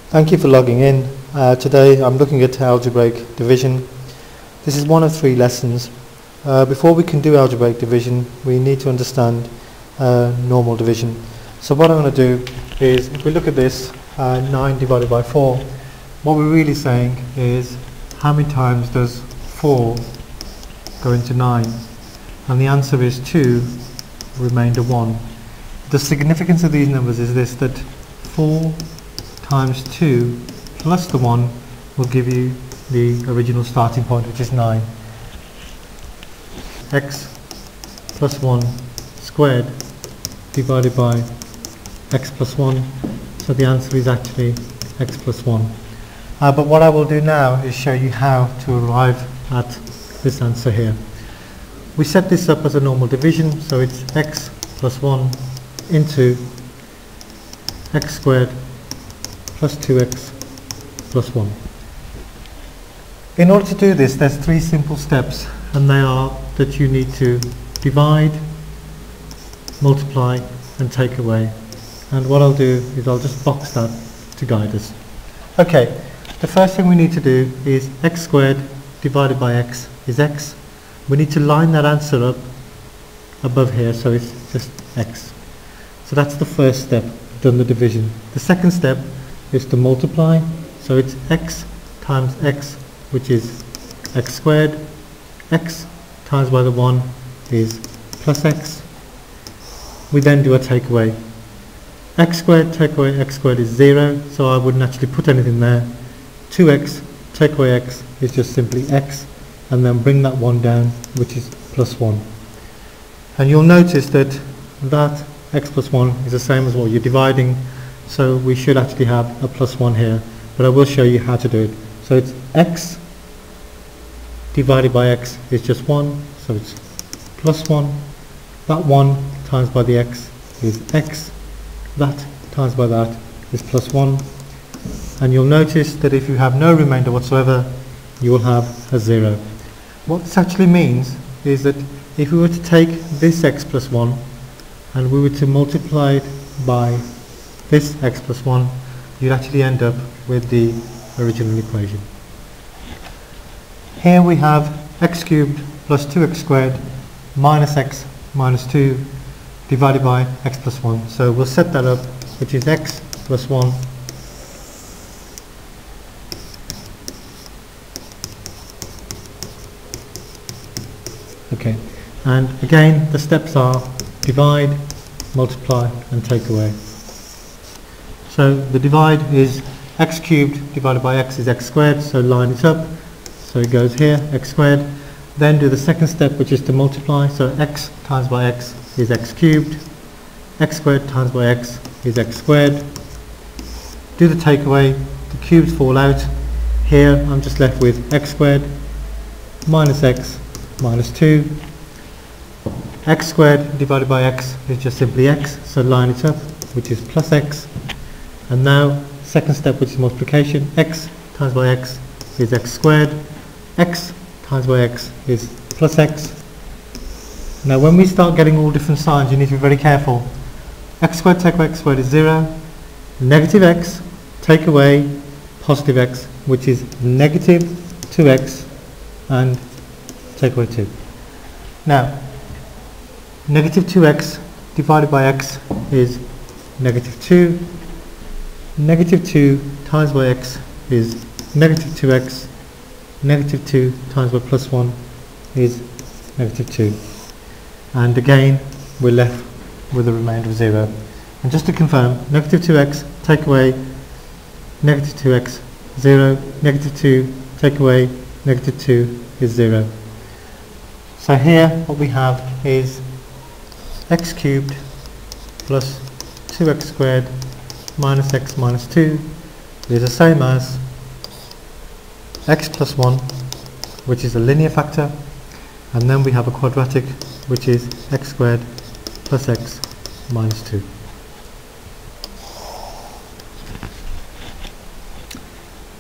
Thank you for logging in. Today I'm looking at algebraic division. This is one of 3 lessons. Before we can do algebraic division, we need to understand normal division. So what I'm going to do is, if we look at this, 9 divided by 4, what we're really saying is how many times does 4 go into 9? And the answer is 2, remainder 1. The significance of these numbers is this, that 4 times 2 plus the 1 will give you the original starting point, which is 9. X plus 1 squared divided by x plus 1, so the answer is actually x plus 1. But what I will do now is show you how to arrive at this answer here. We set this up as a normal division, so it's x plus 1 into x squared plus 2x plus 1. In order to do this, there's 3 simple steps, and they are that you need to divide, multiply and take away. And what I'll do is I'll just box that to guide us. Okay, the first thing we need to do is x squared divided by x is x. We need to line that answer up above here, so it's just x. So that's the first step, done the division. The second step is to multiply, so it's x times x, which is x squared. X times by the 1 is plus x. We then do a takeaway. X squared take away x squared is 0, so I wouldn't actually put anything there. 2x take away x is just simply x, and then bring that 1 down, which is plus 1. And you'll notice that x plus 1 is the same as what you're dividing, so we should actually have a plus 1 here, but I will show you how to do it. So it's x divided by x is just 1, so it's plus 1. That 1 times by the x is x. That times by that is plus 1. And you'll notice that if you have no remainder whatsoever, you will have a 0. What this actually means is that if we were to take this x plus 1 and we were to multiply it by this x plus 1, you'd actually end up with the original equation. Here we have x cubed plus 2x squared minus x minus 2 divided by x plus 1. So we'll set that up, which is x plus 1 okay, and again the steps are divide, multiply and take away. So the divide is x cubed divided by x is x squared, so line it up, so it goes here, x squared. Then do the second step, which is to multiply, so x times by x is x cubed, x squared times by x is x squared. Do the takeaway, the cubes fall out. Here I'm just left with x squared minus x minus 2. X squared divided by x is just simply x, so line it up, which is plus x. And now second step, which is multiplication, x times by x is x squared, x times by x is plus x. Now when we start getting all different signs, you need to be very careful. X squared take away x squared is 0, negative x take away positive x, which is negative 2x, and take away 2. Now negative 2x divided by x is negative 2. Negative 2 times by x is negative 2x. Negative 2 times by plus 1 is negative 2. And again, we're left with a remainder of 0. And just to confirm, negative 2x take away negative 2x, 0. Negative 2 take away negative 2 is 0. So here what we have is x cubed plus 2x squared minus x minus 2 is the same as x plus 1, which is a linear factor, and then we have a quadratic, which is x squared plus x minus 2.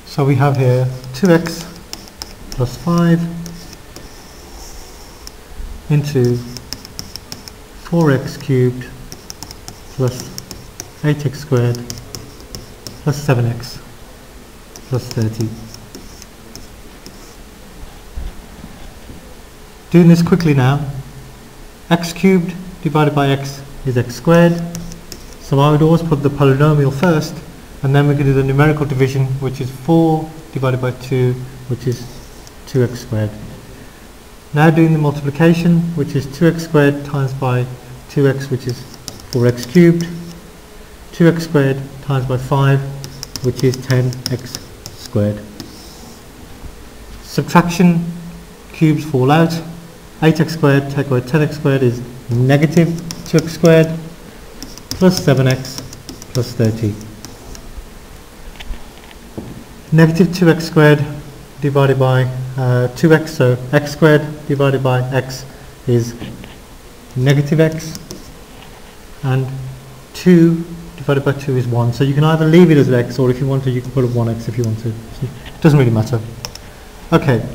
So we have here 2x plus 5 into 4x cubed plus 8x squared plus 7x plus 30. Doing this quickly now, x cubed divided by x is x squared. So I would always put the polynomial first, and then we can do the numerical division, which is 4 divided by 2, which is 2x squared. Now doing the multiplication, which is 2x squared times by 2x, which is 4x cubed, 2x squared times by 5, which is 10x squared. Subtraction, cubes fall out. 8x squared take away 10x squared is negative 2x squared plus 7x plus 30. Negative 2x squared divided by 2x, so x squared divided by x is negative x, and 2 divided by 2 is 1. So you can either leave it as x, or if you want to, you can put a 1x if you want to. So it doesn't really matter. Okay,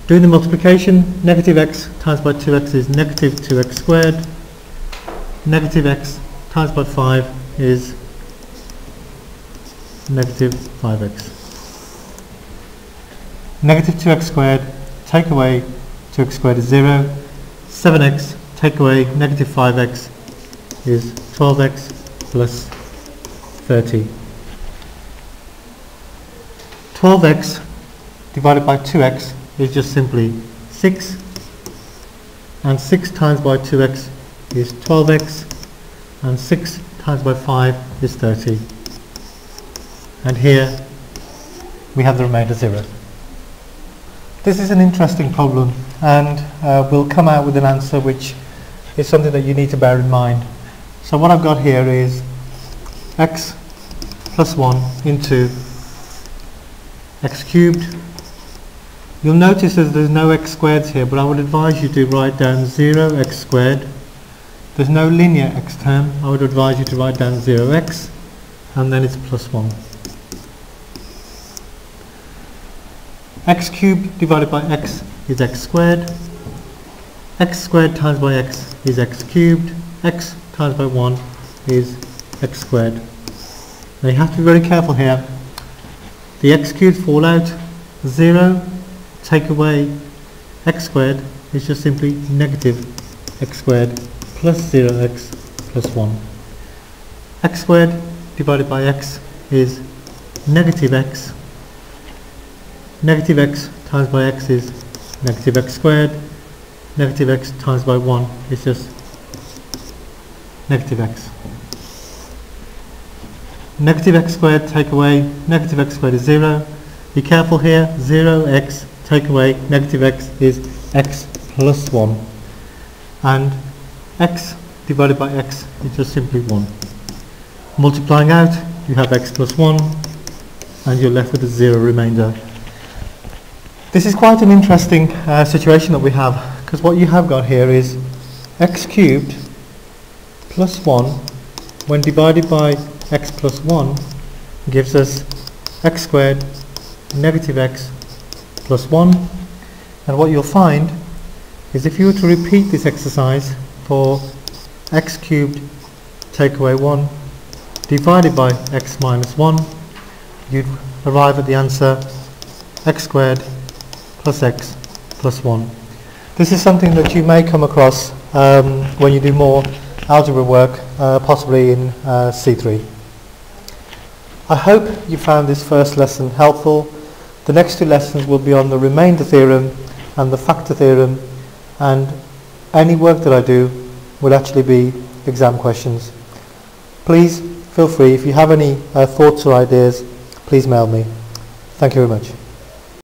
doing the multiplication, negative x times by 2x is negative 2x squared. Negative x times by 5 is negative 5x. Negative 2x squared, take away 2x squared is 0. 7x, take away negative 5x is 12x plus 30. 12x divided by 2x is just simply 6, and 6 times by 2x is 12x, and 6 times by 5 is 30. And here we have the remainder 0. This is an interesting problem, and we'll come out with an answer which is something that you need to bear in mind. So what I've got here is x plus 1 into x cubed. You'll notice that there's no x squareds here, but I would advise you to write down 0x squared. There's no linear x term. I would advise you to write down 0x, and then it's plus 1. X cubed divided by x is x squared. X squared times by x is x cubed. X times by 1 is x squared. Now you have to be very careful here. The x cubed fall out. 0 take away x squared is just simply negative x squared plus 0x plus 1. X squared divided by x is negative x. Negative x times by x is negative x squared. Negative x times by 1 is just negative x. Negative x squared take away negative x squared is 0. Be careful here, 0x take away negative x is x plus 1. And x divided by x is just simply 1. Multiplying out, you have x plus 1, and you're left with a 0 remainder. This is quite an interesting situation that we have, because what you have got here is x cubed plus 1 when divided by x plus 1 gives us x squared negative x plus 1. And what you'll find is if you were to repeat this exercise for x cubed take away 1 divided by x minus 1, you'd arrive at the answer x squared plus x plus 1. This is something that you may come across when you do more algebra work, possibly in C3. I hope you found this first lesson helpful. The next 2 lessons will be on the remainder theorem and the factor theorem, and any work that I do will actually be exam questions. Please feel free, if you have any thoughts or ideas, please mail me. Thank you very much.